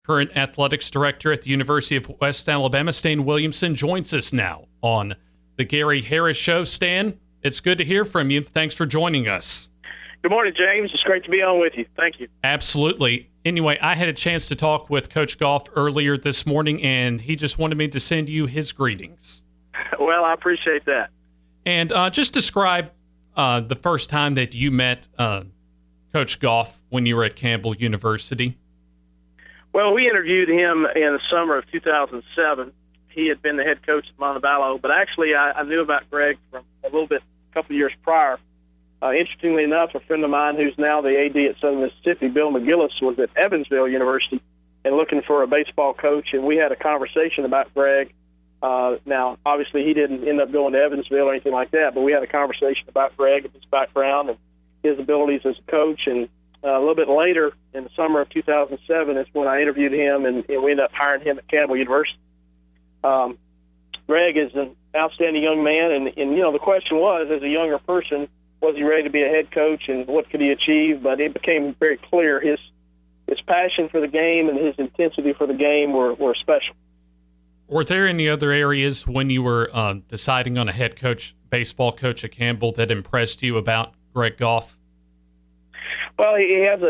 current athletics director at the University of West Alabama, Stan Williamson, joins us now on the Gary Harris Show. Stan, it's good to hear from you. Thanks for joining us. Good morning, James. It's great to be on with you. Thank you. Absolutely. Anyway, I had a chance to talk with Coach Goff earlier this morning, and he just wanted me to send you his greetings. Well, I appreciate that. And just describe the first time that you met Coach Goff when you were at Campbell University. Well, we interviewed him in the summer of 2007. He had been the head coach at Montevallo, but actually I knew about Greg from a couple of years prior. Interestingly enough, a friend of mine who's now the AD at Southern Mississippi, Bill McGillis, was at Evansville University and looking for a baseball coach, and we had a conversation about Greg. Now, obviously, he didn't end up going to Evansville or anything like that, but we had a conversation about Greg and his background and his abilities as a coach. And a little bit later, in the summer of 2007, is when I interviewed him, and we ended up hiring him at Campbell University. Greg is an outstanding young man, and the question was, as a younger person, was he ready to be a head coach, and what could he achieve? But it became very clear his passion for the game and his intensity for the game were special. Were there any other areas when you were deciding on a head coach, baseball coach at Campbell, that impressed you about Greg Goff? Well, he has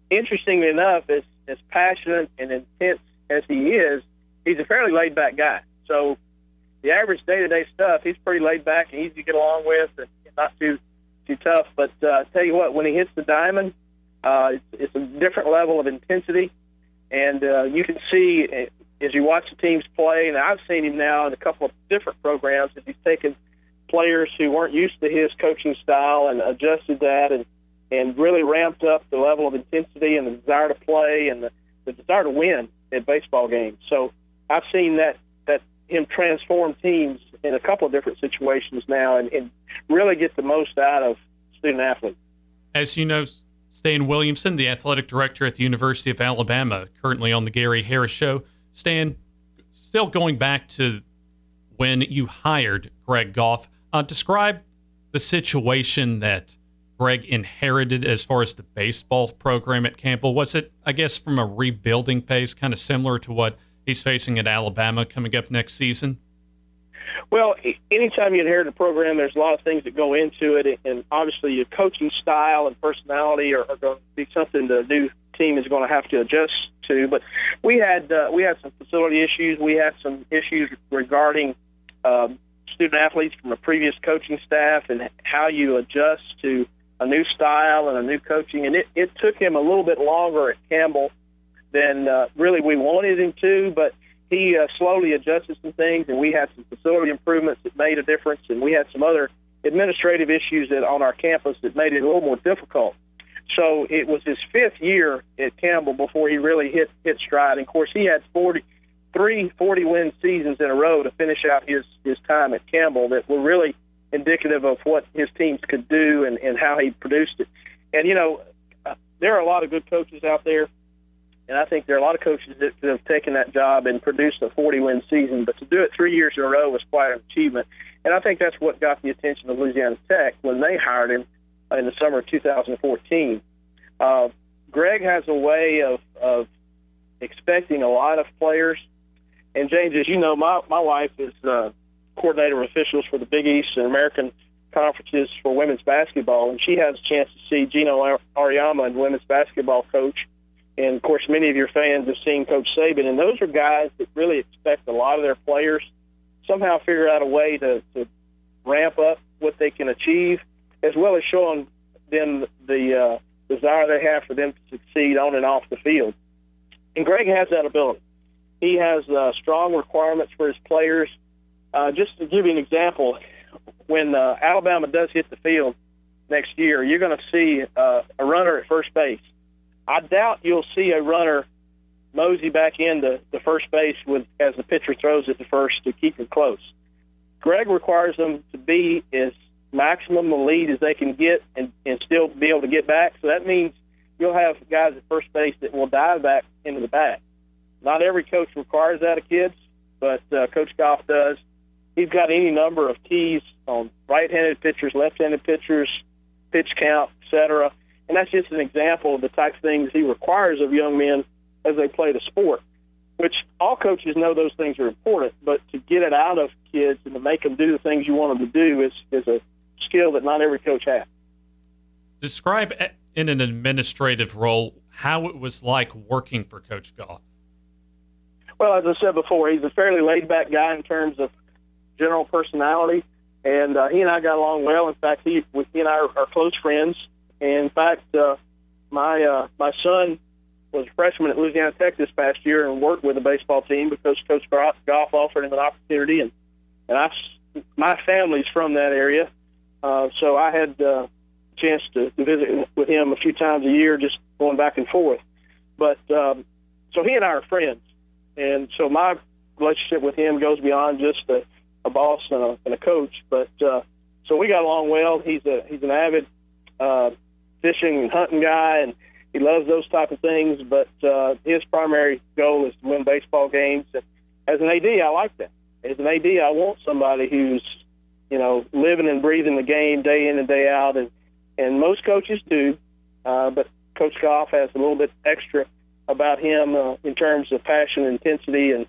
interestingly enough, as passionate and intense as he is, he's a fairly laid-back guy. So the average day-to-day stuff, he's pretty laid-back and easy to get along with and not too tough. But I tell you what, when he hits the diamond, it's a different level of intensity. And you can see as you watch the teams play, and I've seen him now in a couple of different programs, that he's taken players who weren't used to his coaching style and adjusted that and really ramped up the level of intensity and the desire to play and the desire to win at baseball games. So I've seen that him transform teams in a couple of different situations now and really get the most out of student athletes. As you know, Stan Williamson, the athletic director at the University of Alabama, currently on the Gary Harris Show. Stan, still going back to when you hired Greg Goff, describe the situation that Greg inherited as far as the baseball program at Campbell. Was it, I guess, from a rebuilding phase, kind of similar to what he's facing at Alabama coming up next season? Well, anytime you inherit a program, there's a lot of things that go into it, and obviously your coaching style and personality are going to be something the new team is going to have to adjust to. But we had some facility issues. We had some issues regarding student athletes from a previous coaching staff and how you adjust to a new style and a new coaching. And it took him a little bit longer at Campbell than really we wanted him to, but he slowly adjusted some things, and we had some facility improvements that made a difference, and we had some other administrative issues on our campus that made it a little more difficult. So it was his fifth year at Campbell before he really hit stride. And, of course, he had 3 40-win seasons in a row to finish out his time at Campbell that were really indicative of what his teams could do and how he produced it. And, there are a lot of good coaches out there, and I think there are a lot of coaches that have taken that job and produced a 40-win season. But to do it 3 years in a row was quite an achievement. And I think that's what got the attention of Louisiana Tech when they hired him in the summer of 2014. Greg has a way of expecting a lot of players. And, James, as you know, my wife is coordinator of officials for the Big East and American conferences for women's basketball, and she has a chance to see Gino Auriemma, and women's basketball coach. And, of course, many of your fans have seen Coach Saban, and those are guys that really expect a lot of their players, somehow figure out a way to ramp up what they can achieve, as well as showing them the desire they have for them to succeed on and off the field. And Greg has that ability. He has strong requirements for his players. Just to give you an example, when Alabama does hit the field next year, you're going to see a runner at first base. I doubt you'll see a runner mosey back into the first base as the pitcher throws it to first to keep it close. Greg requires them to be as maximum the lead as they can get and still be able to get back. So that means you'll have guys at first base that will dive back into the bat. Not every coach requires that of kids, but Coach Goff does. He's got any number of keys on right-handed pitchers, left-handed pitchers, pitch count, etc. And that's just an example of the types of things he requires of young men as they play the sport, which all coaches know those things are important, but to get it out of kids and to make them do the things you want them to do is a skill that not every coach has. Describe in an administrative role how it was like working for Coach Goff. Well, as I said before, he's a fairly laid-back guy in terms of general personality, and he and I got along well. In fact, he and I are close friends. And in fact, my son was a freshman at Louisiana Tech this past year and worked with the baseball team because Coach Goff offered him an opportunity. And my family's from that area, so I had a chance to visit with him a few times a year, just going back and forth. But so he and I are friends. And so my relationship with him goes beyond just a boss and a coach. But so we got along well. He's an avid fishing and hunting guy, and he loves those type of things. But his primary goal is to win baseball games. And as an AD, I like that. As an AD, I want somebody who's living and breathing the game day in and day out. And most coaches do, but Coach Goff has a little bit extra about him in terms of passion and intensity, and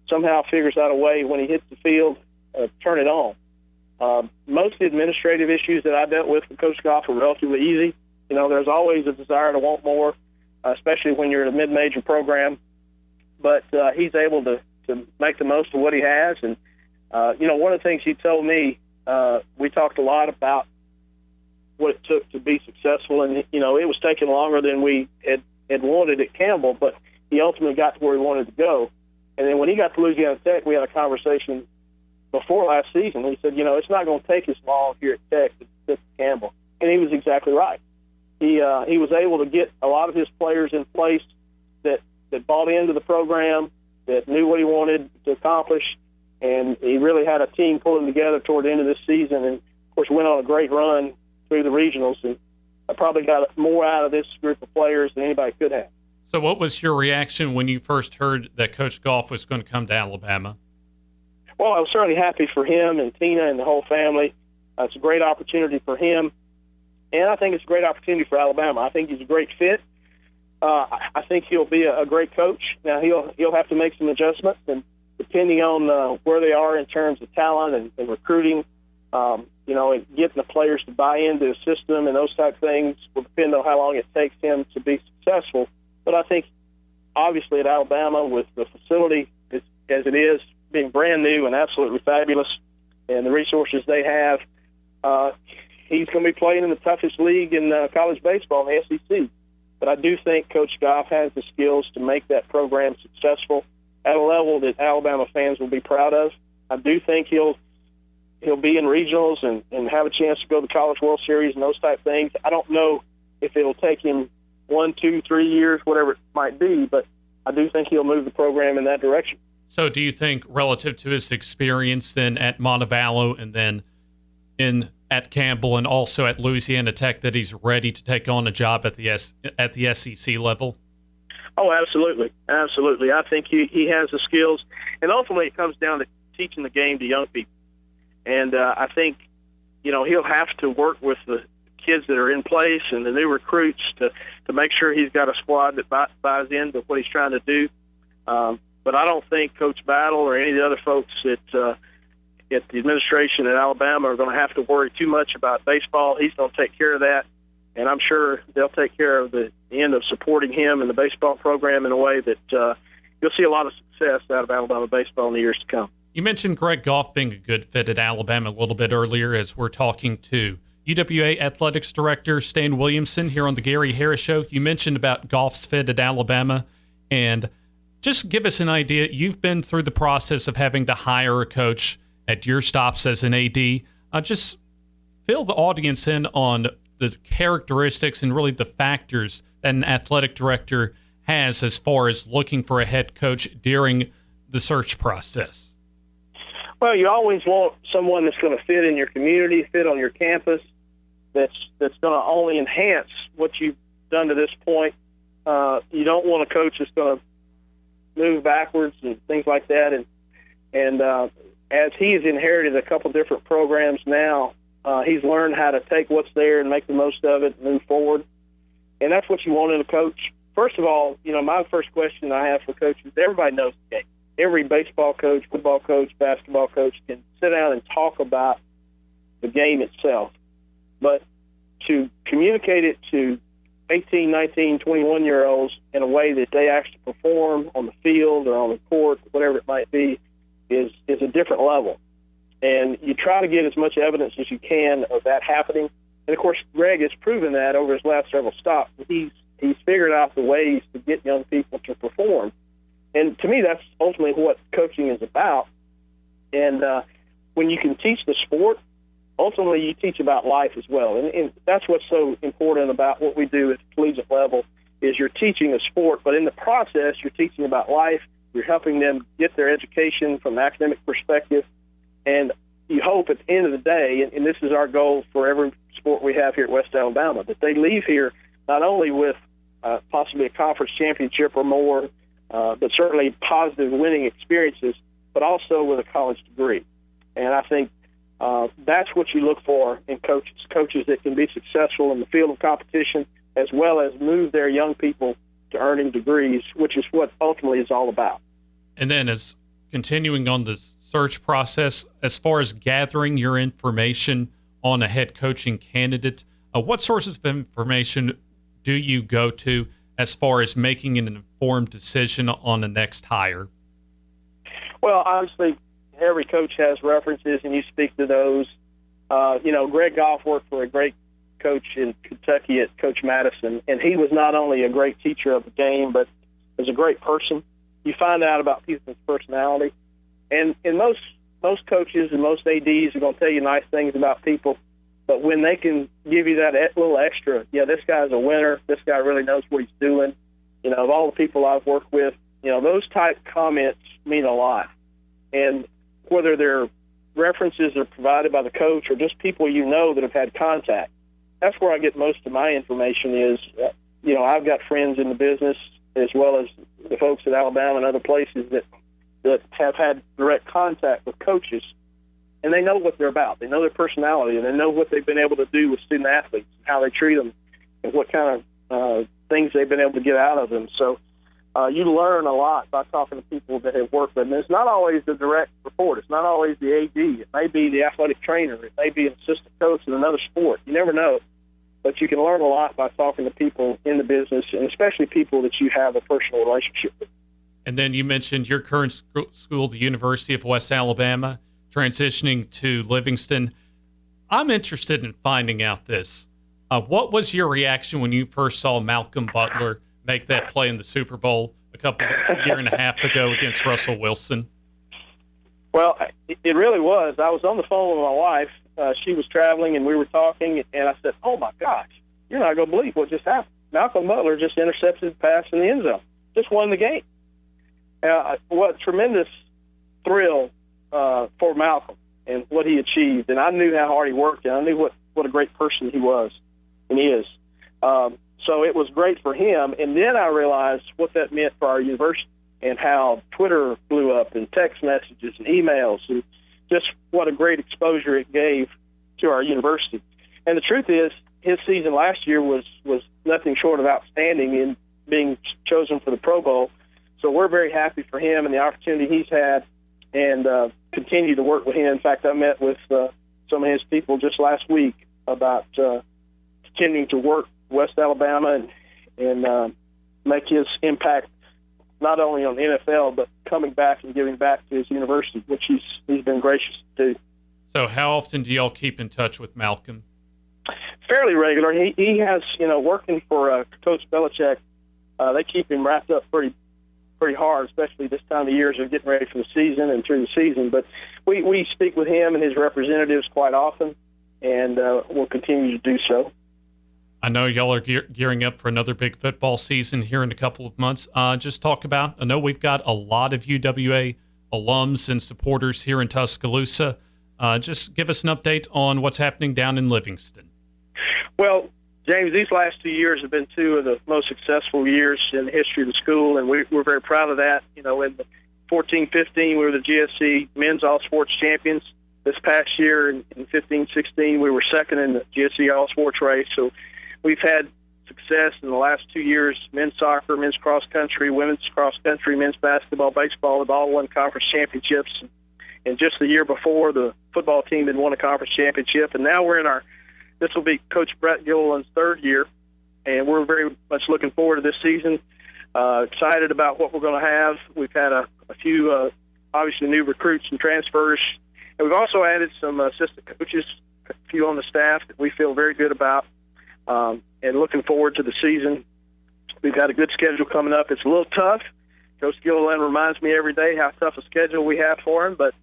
somehow figures out a way when he hits the field, turn it on. Most of the administrative issues that I dealt with Coach Goff are relatively easy. There's always a desire to want more, especially when you're in a mid-major program. But he's able to make the most of what he has. And, one of the things he told me, we talked a lot about what it took to be successful. And, it was taking longer than we had wanted at Campbell, but he ultimately got to where he wanted to go. And then when he got to Louisiana Tech, we had a conversation before last season. He said, it's not going to take as long here at Tech to get to Campbell. And he was exactly right. He was able to get a lot of his players in place that bought into the program, that knew what he wanted to accomplish, and he really had a team pulling together toward the end of this season, and, of course, went on a great run through the regionals, and I probably got more out of this group of players than anybody could have. So what was your reaction when you first heard that Coach Goff was going to come to Alabama? Well, I was certainly happy for him and Tina and the whole family. It's a great opportunity for him, and I think it's a great opportunity for Alabama. I think he's a great fit. I think he'll be a great coach. Now, he'll have to make some adjustments, and depending on where they are in terms of talent and recruiting, and getting the players to buy into the system and those type of things will depend on how long it takes him to be successful. But I think, obviously, at Alabama, with the facility as it is, being brand new and absolutely fabulous, and the resources they have, he's going to be playing in the toughest league in college baseball in the SEC. But I do think Coach Goff has the skills to make that program successful at a level that Alabama fans will be proud of. I do think he'll be in regionals and have a chance to go to the College World Series and those type of things. I don't know if it'll take him 1, 2, 3 years, whatever it might be, but I do think he'll move the program in that direction. So do you think, relative to his experience then at Montevallo and then at Campbell and also at Louisiana Tech, that he's ready to take on a job at the SEC level? Oh, absolutely. Absolutely. I think he has the skills, and ultimately it comes down to teaching the game to young people. And I think, he'll have to work with the kids that are in place and the new recruits to make sure he's got a squad that buys into what he's trying to do. But I don't think Coach Battle or any of the other folks at the administration at Alabama are going to have to worry too much about baseball. He's going to take care of that, and I'm sure they'll take care of the end of supporting him and the baseball program in a way that you'll see a lot of success out of Alabama baseball in the years to come. You mentioned Greg Goff being a good fit at Alabama a little bit earlier as we're talking to UWA Athletics Director Stan Williamson here on the Gary Harris Show. You mentioned about Goff's fit at Alabama, and just give us an idea. You've been through the process of having to hire a coach at your stops as an AD. Just fill the audience in on the characteristics and really the factors that an athletic director has as far as looking for a head coach during the search process. Well, you always want someone that's going to fit in your community, fit on your campus, that's going to only enhance what you've done to this point. You don't want a coach that's going to move backwards and things like that. And as he's inherited a couple different programs now, he's learned how to take what's there and make the most of it and move forward. And that's what you want in a coach. first of all, my first question I have for coaches, everybody knows the game. Every baseball coach, football coach, basketball coach can sit down and talk about the game itself. But to communicate it to 18, 19, 21-year-olds in a way that they actually perform on the field or on the court, whatever it might be, is a different level. And you try to get as much evidence as you can of that happening. And, of course, Greg has proven that over his last several stops. He's figured out the ways to get young people to perform. And to me, that's ultimately what coaching is about. And when you can teach the sport, ultimately you teach about life as well. And that's what's so important about what we do at the collegiate level is you're teaching a sport, but in the process you're teaching about life. You're helping them get their education from an academic perspective. And you hope at the end of the day, and this is our goal for every sport we have here at West Alabama, that they leave here not only with possibly a conference championship or more, but certainly positive winning experiences, but also with a college degree. And I think that's what you look for in coaches that can be successful in the field of competition, as well as move their young people to earning degrees, which is what ultimately is all about. And then as continuing on the search process, as far as gathering your information on a head coaching candidate, what sources of information do you go to as far as making an informed decision on the next hire? Well, obviously, every coach has references, and you speak to those. Greg Goff worked for a great coach in Kentucky at Coach Madison, and he was not only a great teacher of the game, but was a great person. You find out about people's personality. And most coaches and most ADs are going to tell you nice things about people, but when they can give you that little extra, this guy's a winner, this guy really knows what he's doing, of all the people I've worked with, those type comments mean a lot. And whether they're references are provided by the coach or just people that have had contact, that's where I get most of my information is, I've got friends in the business as well as the folks at Alabama and other places that have had direct contact with coaches, and they know what they're about. They know their personality, and they know what they've been able to do with student athletes, and how they treat them, and what kind of things they've been able to get out of them. So you learn a lot by talking to people that have worked with them. It's not always the direct report. It's not always the AD. It may be the athletic trainer. It may be an assistant coach in another sport. You never know. But you can learn a lot by talking to people in the business, and especially people that you have a personal relationship with. And then you mentioned your current school, the University of West Alabama, transitioning to Livingston. I'm interested in finding out this. What was your reaction when you first saw Malcolm Butler make that play in the Super Bowl a year and a half ago against Russell Wilson? Well, it really was. I was on the phone with my wife. She was traveling, and we were talking, and I said, "Oh, my gosh, you're not going to believe what just happened. Malcolm Butler just intercepted the pass in the end zone, just won the game." What a tremendous thrill for Malcolm and what he achieved. And I knew how hard he worked, and I knew what a great person he was and he is. So it was great for him. And then I realized what that meant for our university and how Twitter blew up and text messages and emails and just what a great exposure it gave to our university. And the truth is, his season last year was nothing short of outstanding in being chosen for the Pro Bowl. So we're very happy for him and the opportunity he's had, and continue to work with him. In fact, I met with some of his people just last week about continuing to work West Alabama and make his impact not only on the NFL, but coming back and giving back to his university, which he's been gracious to do. So how often do y'all keep in touch with Malcolm? Fairly regular. He has, working for Coach Belichick, they keep him wrapped up pretty hard, especially this time of year as they're getting ready for the season and through the season. But we speak with him and his representatives quite often, and we'll continue to do so. I know y'all are gearing up for another big football season here in a couple of months. Just talk about, I know we've got a lot of UWA alums and supporters here in Tuscaloosa. Just give us an update on what's happening down in Livingston. Well, James, these last 2 years have been two of the most successful years in the history of the school, and we're very proud of that. In the 14-15, we were the GSC men's all-sports champions. This past year, in 15-16, we were second in the GSC all-sports race. So we've had success in the last 2 years. Men's soccer, men's cross country, women's cross country, men's basketball, baseball have all won conference championships. And just the year before, the football team had won a conference championship. And now we're in this will be Coach Brett Gilliland's third year, and we're very much looking forward to this season. Excited about what we're going to have. We've had a few, obviously, new recruits and transfers. And we've also added some assistant coaches, a few on the staff that we feel very good about, and looking forward to the season. We've got a good schedule coming up. It's a little tough. Coach Gilliland reminds me every day how tough a schedule we have for him, but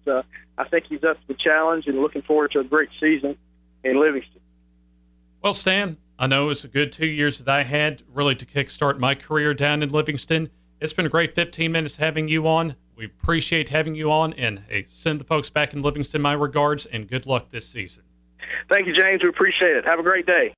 I think he's up to the challenge and looking forward to a great season in Livingston. Well, Stan, I know it's a good 2 years that I had really to kickstart my career down in Livingston. It's been a great 15 minutes having you on. We appreciate having you on, and hey, send the folks back in Livingston my regards, and good luck this season. Thank you, James. We appreciate it. Have a great day.